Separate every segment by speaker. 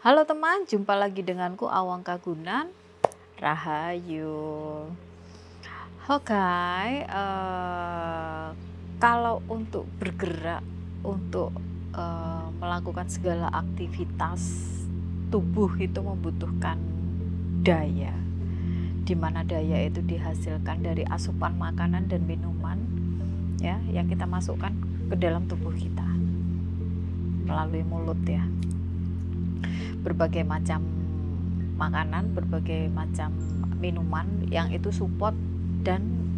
Speaker 1: Halo teman, jumpa lagi denganku Awang Kagunan. Rahayu. Oke, kalau untuk bergerak, untuk melakukan segala aktivitas tubuh itu membutuhkan daya, di mana daya itu dihasilkan dari asupan makanan dan minuman ya, yang kita masukkan ke dalam tubuh kita melalui mulut ya. Berbagai macam makanan, berbagai macam minuman yang itu support dan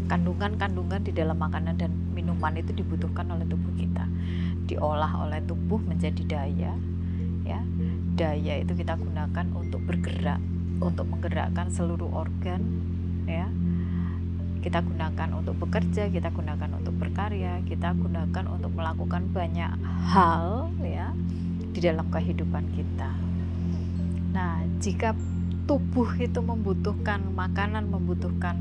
Speaker 1: kandungan-kandungan di dalam makanan dan minuman itu dibutuhkan oleh tubuh kita, diolah oleh tubuh menjadi daya ya. Daya itu kita gunakan untuk bergerak, untuk menggerakkan seluruh organ ya. Kita gunakan untuk bekerja, kita gunakan untuk berkarya, kita gunakan untuk melakukan banyak hal ya di dalam kehidupan kita. Nah, jika tubuh itu membutuhkan makanan, membutuhkan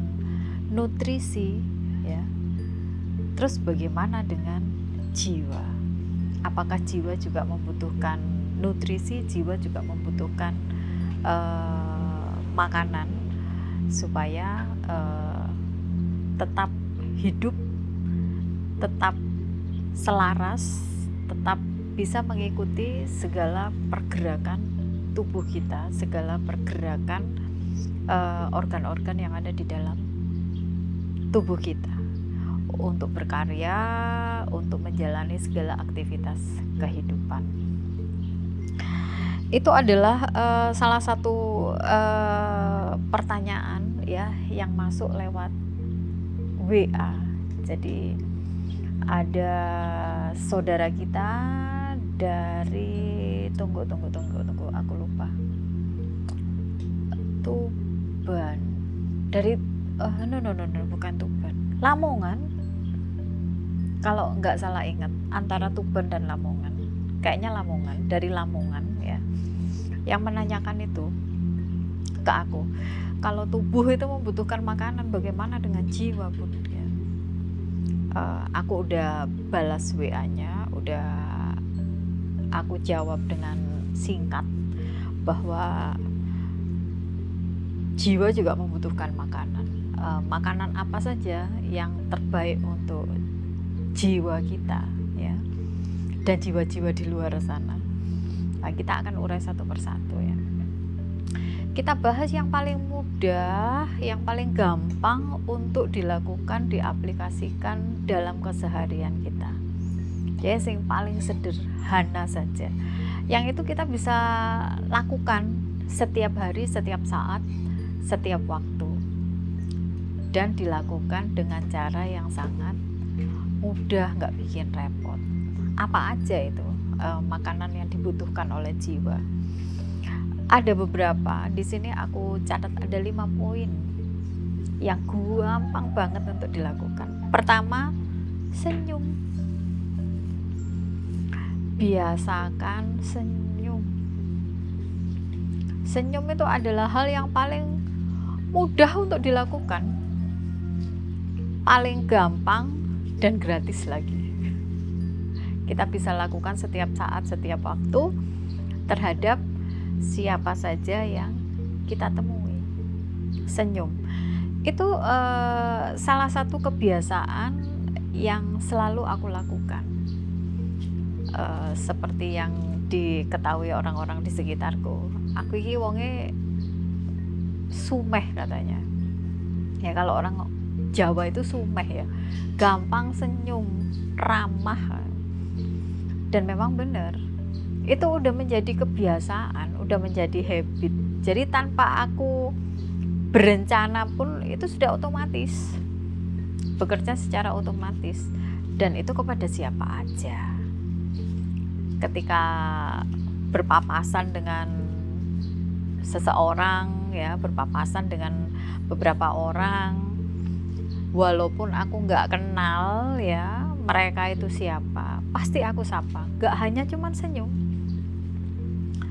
Speaker 1: nutrisi ya, terus bagaimana dengan jiwa? Apakah jiwa juga membutuhkan nutrisi? Jiwa juga membutuhkan makanan supaya tetap hidup, tetap selaras, tetap bisa mengikuti segala pergerakan tubuh kita, segala pergerakan organ-organ yang ada di dalam tubuh kita untuk berkarya, untuk menjalani segala aktivitas kehidupan. Itu adalah salah satu pertanyaan ya yang masuk lewat WA. Jadi ada saudara kita dari tunggu aku lupa, Tuban, dari no bukan Tuban, Lamongan kalau nggak salah ingat, antara Tuban dan Lamongan, kayaknya Lamongan, dari Lamongan ya, yang menanyakan itu ke aku, kalau tubuh itu membutuhkan makanan, bagaimana dengan jiwa Bun ya. Aku udah balas WA-nya, udah aku jawab dengan singkat bahwa jiwa juga membutuhkan makanan. Makanan apa saja yang terbaik untuk jiwa kita ya, dan jiwa-jiwa di luar sana. Nah, kita akan urai satu persatu ya. Kita bahas yang paling mudah, yang paling gampang untuk dilakukan, diaplikasikan dalam keseharian kita. Jadi yang paling sederhana saja, yang itu kita bisa lakukan setiap hari, setiap saat, setiap waktu, dan dilakukan dengan cara yang sangat mudah, nggak bikin repot. Apa aja itu makanan yang dibutuhkan oleh jiwa? Ada beberapa, di sini aku catat ada 5 poin yang gampang banget untuk dilakukan. Pertama, senyum. Biasakan senyum. Senyum itu adalah hal yang paling mudah untuk dilakukan, paling gampang dan gratis lagi. Kita bisa lakukan setiap saat, setiap waktu terhadap siapa saja yang kita temui. Senyum itu salah satu kebiasaan yang selalu aku lakukan, seperti yang diketahui orang-orang di sekitarku. Aku iki wonge sumeh katanya ya, kalau orang Jawa itu sumeh ya, gampang senyum, ramah, dan memang benar. Itu udah menjadi kebiasaan, udah menjadi habit. Jadi tanpa aku berencana pun itu sudah otomatis, bekerja secara otomatis. Dan itu kepada siapa aja. Ketika berpapasan dengan seseorang ya, berpapasan dengan beberapa orang, walaupun aku nggak kenal ya mereka itu siapa, pasti aku sapa. Gak hanya cuman senyum,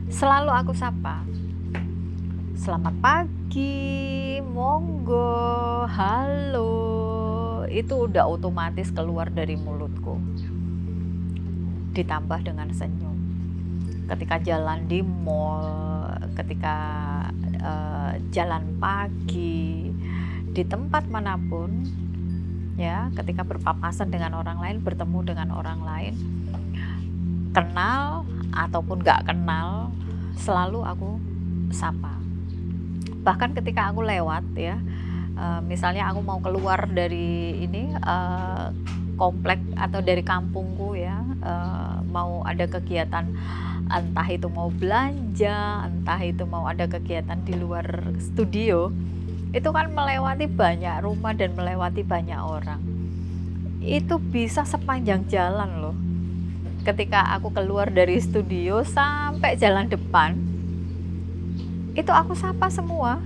Speaker 1: selalu aku sapa. Selamat pagi, monggo, halo. Itu udah otomatis keluar dari mulutku, ditambah dengan senyum. ketika jalan di mall, ketika jalan pagi, di tempat manapun, ya, ketika berpapasan dengan orang lain, bertemu dengan orang lain, kenal ataupun nggak kenal, selalu aku sapa. Bahkan ketika aku lewat, ya, misalnya aku mau keluar dari ini komplek atau dari kampungku, ya, mau ada kegiatan, entah itu mau belanja, entah itu mau ada kegiatan di luar studio, itu kan melewati banyak rumah dan melewati banyak orang. Itu bisa sepanjang jalan loh. Ketika aku keluar dari studio sampai jalan depan, itu aku sapa semua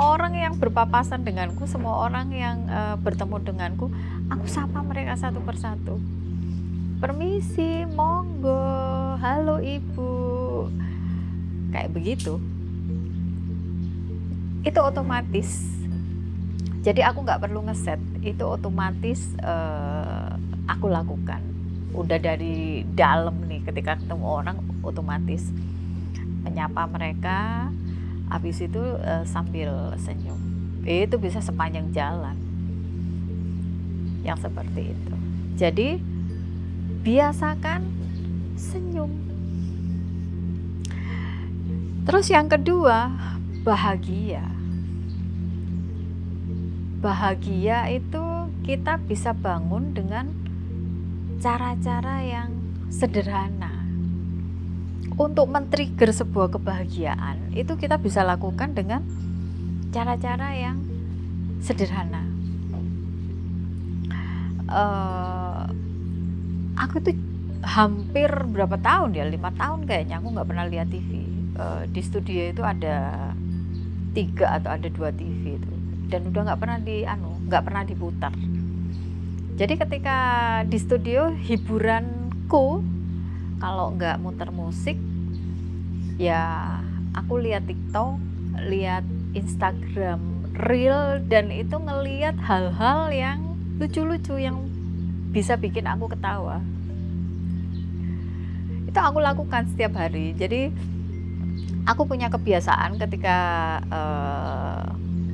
Speaker 1: orang yang berpapasan denganku, semua orang yang bertemu denganku, aku sapa mereka satu persatu. Permisi, monggo, halo ibu, kayak begitu. Itu otomatis. Jadi aku nggak perlu ngeset, itu otomatis aku lakukan. Udah dari dalam nih, ketika ketemu orang otomatis menyapa mereka, habis itu sambil senyum. Itu bisa sepanjang jalan, yang seperti itu. Jadi biasakan senyum. Terus yang kedua, bahagia. Bahagia itu kita bisa bangun dengan cara-cara yang sederhana. Untuk men-trigger sebuah kebahagiaan, itu kita bisa lakukan dengan cara-cara yang sederhana. Aku tuh hampir berapa tahun ya, 5 tahun kayaknya aku nggak pernah lihat TV. Di studio itu ada 3 atau ada 2 TV itu, dan udah nggak pernah diputar. Jadi ketika di studio, hiburanku kalau nggak muter musik, ya aku lihat TikTok, lihat Instagram Reel, dan itu ngelihat hal-hal yang lucu-lucu yang bisa bikin aku ketawa. Itu aku lakukan setiap hari. Jadi aku punya kebiasaan ketika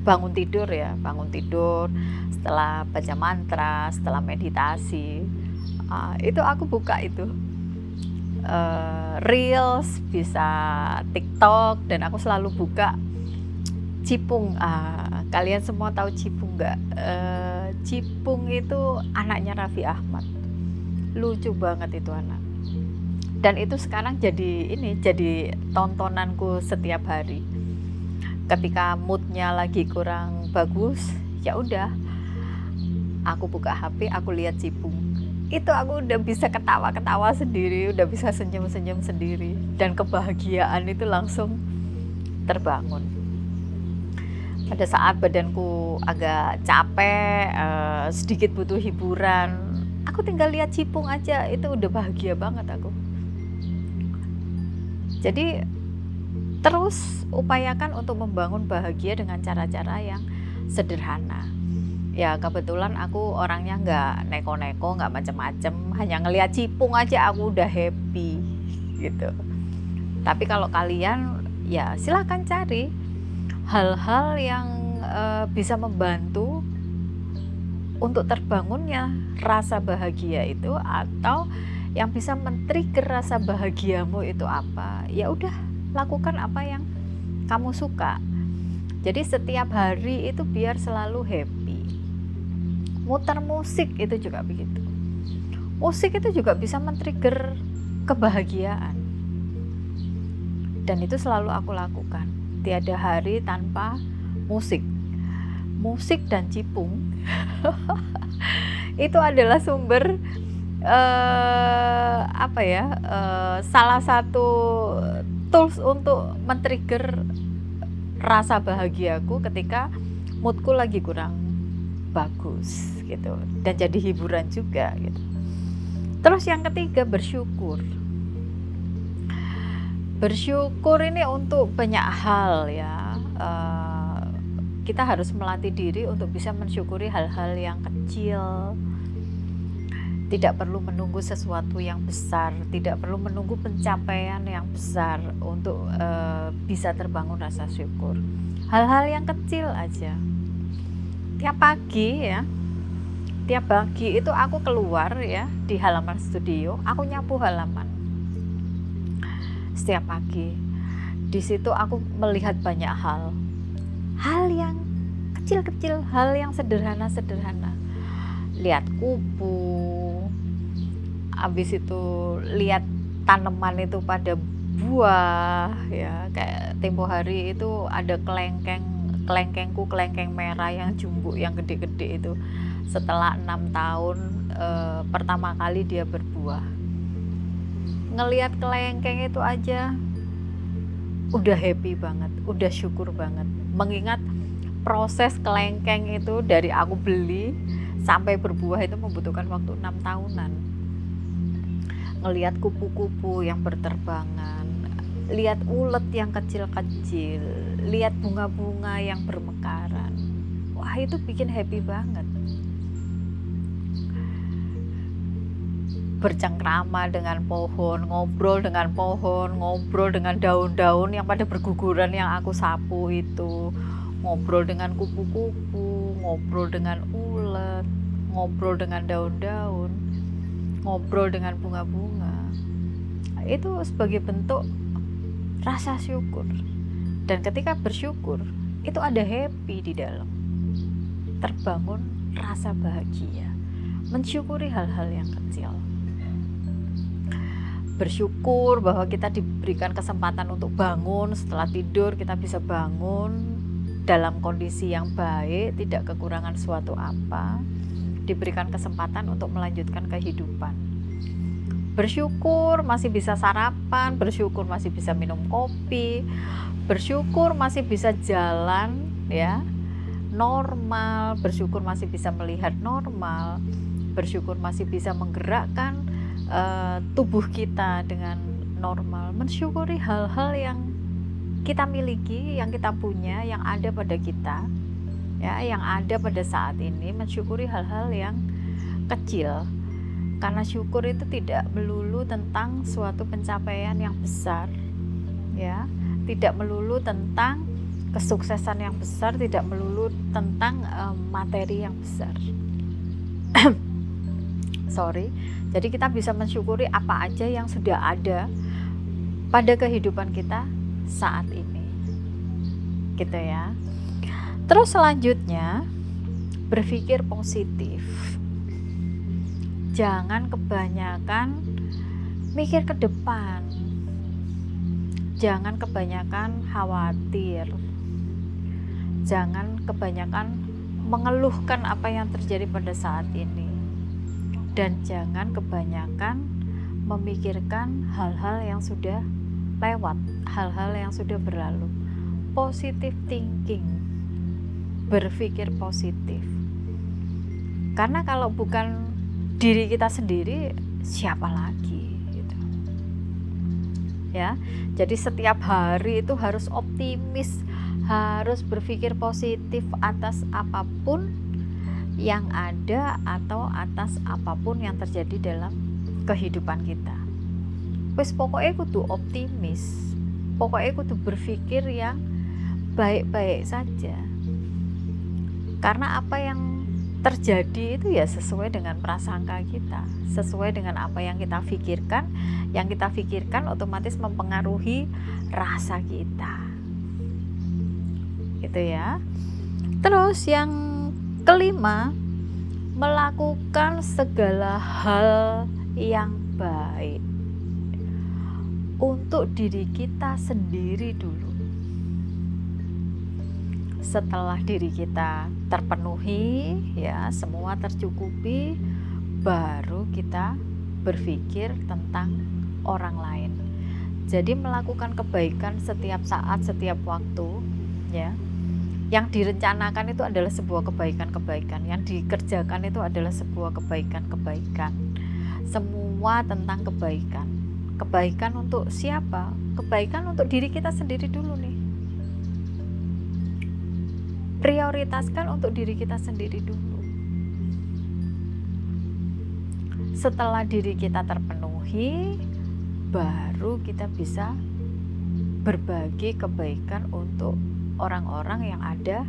Speaker 1: bangun tidur setelah baca mantra, setelah meditasi, itu aku buka itu Reels, bisa TikTok, dan aku selalu buka Cipung. Kalian semua tahu Cipung nggak? Cipung itu anaknya Raffi Ahmad, lucu banget itu anak. Dan itu sekarang jadi tontonanku setiap hari. Ketika moodnya lagi kurang bagus, ya udah, aku buka HP, aku lihat Cipung. Itu aku udah bisa ketawa-ketawa sendiri, udah bisa senyum-senyum sendiri, dan kebahagiaan itu langsung terbangun. Pada saat badanku agak capek, sedikit butuh hiburan, aku tinggal lihat Cipung aja, itu udah bahagia banget aku. Jadi terus upayakan untuk membangun bahagia dengan cara-cara yang sederhana. Ya kebetulan aku orangnya nggak neko-neko, nggak macem-macem, hanya ngelihat Cipung aja aku udah happy gitu. Tapi kalau kalian, ya silahkan cari hal-hal yang bisa membantu untuk terbangunnya rasa bahagia itu, atau yang bisa men-trigger rasa bahagiamu itu apa. Ya udah, lakukan apa yang kamu suka. Jadi setiap hari itu biar selalu happy. Muter musik itu juga begitu. Musik itu juga bisa men-trigger kebahagiaan. Dan itu selalu aku lakukan. Tiada hari tanpa musik. Musik dan Cipung itu adalah sumber salah satu tools untuk men-trigger rasa bahagiaku ketika moodku lagi kurang bagus gitu, dan jadi hiburan juga gitu. Terus yang ketiga, bersyukur. Bersyukur ini untuk banyak hal ya. Kita harus melatih diri untuk bisa mensyukuri hal-hal yang kecil. Tidak perlu menunggu sesuatu yang besar, tidak perlu menunggu pencapaian yang besar untuk bisa terbangun rasa syukur. Hal-hal yang kecil aja. Tiap pagi ya, tiap pagi itu aku keluar ya di halaman studio, aku nyapu halaman. Setiap pagi. Di situ aku melihat banyak hal. Hal yang kecil-kecil, hal yang sederhana-sederhana. Lihat kupu, habis itu lihat tanaman itu pada buah ya, kayak tempo hari itu ada kelengkeng merah yang jumbo yang gede-gede itu setelah 6 tahun pertama kali dia berbuah. Ngelihat kelengkeng itu aja udah happy banget, udah syukur banget, mengingat proses kelengkeng itu dari aku beli sampai berbuah itu membutuhkan waktu 6 tahunan. Ngelihat kupu-kupu yang berterbangan, lihat ulet yang kecil-kecil, lihat bunga-bunga yang bermekaran. Wah, itu bikin happy banget. Bercengkrama dengan pohon, ngobrol dengan pohon, ngobrol dengan daun-daun yang pada berguguran yang aku sapu itu, ngobrol dengan kupu-kupu, ngobrol dengan ulet, ngobrol dengan daun-daun, ngobrol dengan bunga-bunga. Itu sebagai bentuk rasa syukur. Dan ketika bersyukur, itu ada happy di dalam. Terbangun rasa bahagia, mensyukuri hal-hal yang kecil. Bersyukur bahwa kita diberikan kesempatan untuk bangun setelah tidur, kita bisa bangun dalam kondisi yang baik, tidak kekurangan suatu apa, diberikan kesempatan untuk melanjutkan kehidupan. Bersyukur masih bisa sarapan, bersyukur masih bisa minum kopi, bersyukur masih bisa jalan ya normal, bersyukur masih bisa melihat normal, bersyukur masih bisa menggerakkan tubuh kita dengan normal, mensyukuri hal-hal yang kita miliki, yang kita punya, yang ada pada kita ya, yang ada pada saat ini, mensyukuri hal-hal yang kecil. Karena syukur itu tidak melulu tentang suatu pencapaian yang besar ya, tidak melulu tentang kesuksesan yang besar, tidak melulu tentang materi yang besar. Jadi kita bisa mensyukuri apa aja yang sudah ada pada kehidupan kita saat ini, gitu ya. Terus selanjutnya, berpikir positif. Jangan kebanyakan mikir ke depan, jangan kebanyakan khawatir, jangan kebanyakan mengeluhkan apa yang terjadi pada saat ini. Dan jangan kebanyakan memikirkan hal-hal yang sudah lewat, hal-hal yang sudah berlalu. Positive thinking, berpikir positif. Karena kalau bukan diri kita sendiri, siapa lagi gitu. Ya, jadi setiap hari itu harus optimis, harus berpikir positif atas apapun yang ada atau atas apapun yang terjadi dalam kehidupan kita. Wes pokoknya kudu optimis, pokoknya kudu berpikir yang baik-baik saja. Karena apa yang terjadi itu ya sesuai dengan prasangka kita, sesuai dengan apa yang kita pikirkan. Yang kita pikirkan otomatis mempengaruhi rasa kita, gitu ya. Terus yang kelima, melakukan segala hal yang baik untuk diri kita sendiri dulu. Setelah diri kita terpenuhi, ya, semua tercukupi, baru kita berpikir tentang orang lain. Jadi melakukan kebaikan setiap saat, setiap waktu, ya. Yang direncanakan itu adalah sebuah kebaikan-kebaikan, yang dikerjakan itu adalah sebuah kebaikan-kebaikan. Semua tentang kebaikan. Kebaikan untuk siapa? Kebaikan untuk diri kita sendiri dulu nih. Prioritaskan untuk diri kita sendiri dulu. Setelah diri kita terpenuhi, baru kita bisa berbagi kebaikan untuk orang-orang yang ada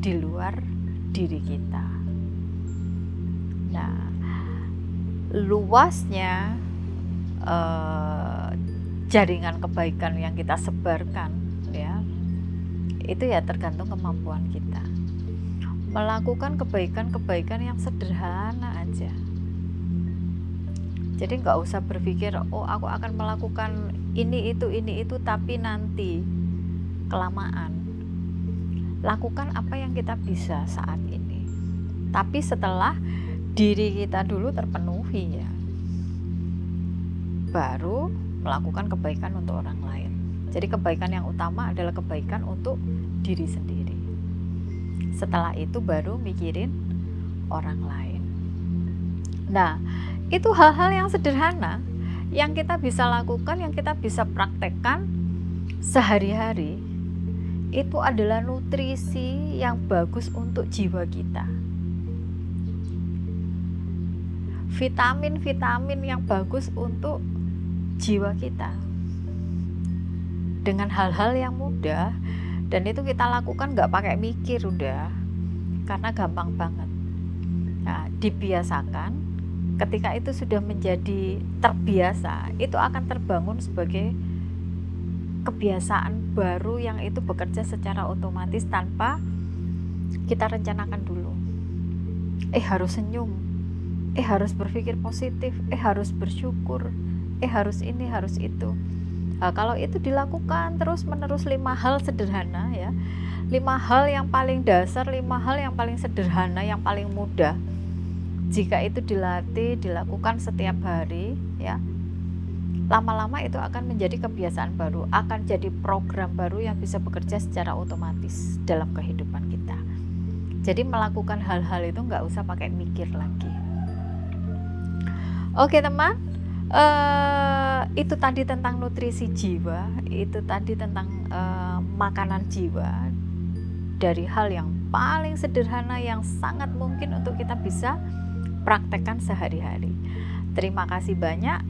Speaker 1: di luar diri kita. Nah, luasnya jaringan kebaikan yang kita sebarkan, ya, itu ya tergantung kemampuan kita. Melakukan kebaikan-kebaikan yang sederhana aja. Jadi nggak usah berpikir, oh aku akan melakukan ini itu, tapi nanti kelamaan. Lakukan apa yang kita bisa saat ini. Tapi setelah diri kita dulu terpenuhi, ya, baru melakukan kebaikan untuk orang lain. Jadi kebaikan yang utama adalah kebaikan untuk diri sendiri. Setelah itu baru mikirin orang lain. Nah, itu hal-hal yang sederhana yang kita bisa lakukan, yang kita bisa praktekkan sehari-hari. Itu adalah nutrisi yang bagus untuk jiwa kita. Vitamin-vitamin yang bagus untuk jiwa kita. Dengan hal-hal yang mudah, dan itu kita lakukan nggak pakai mikir udah, karena gampang banget. Nah, dibiasakan. Ketika itu sudah menjadi terbiasa, itu akan terbangun sebagai kebiasaan baru yang itu bekerja secara otomatis tanpa kita rencanakan dulu. Harus senyum, harus berpikir positif, harus bersyukur, harus ini, harus itu. Nah, kalau itu dilakukan terus-menerus 5 hal sederhana, ya, 5 hal yang paling dasar, 5 hal yang paling sederhana, yang paling mudah. Jika itu dilatih, dilakukan setiap hari, ya, lama-lama itu akan menjadi kebiasaan baru, akan jadi program baru yang bisa bekerja secara otomatis dalam kehidupan kita. Jadi melakukan hal-hal itu nggak usah pakai mikir lagi. Oke teman, itu tadi tentang nutrisi jiwa, itu tadi tentang makanan jiwa, dari hal yang paling sederhana yang sangat mungkin untuk kita bisa praktekkan sehari-hari. Terima kasih banyak.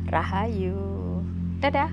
Speaker 1: Rahayu. Dadah.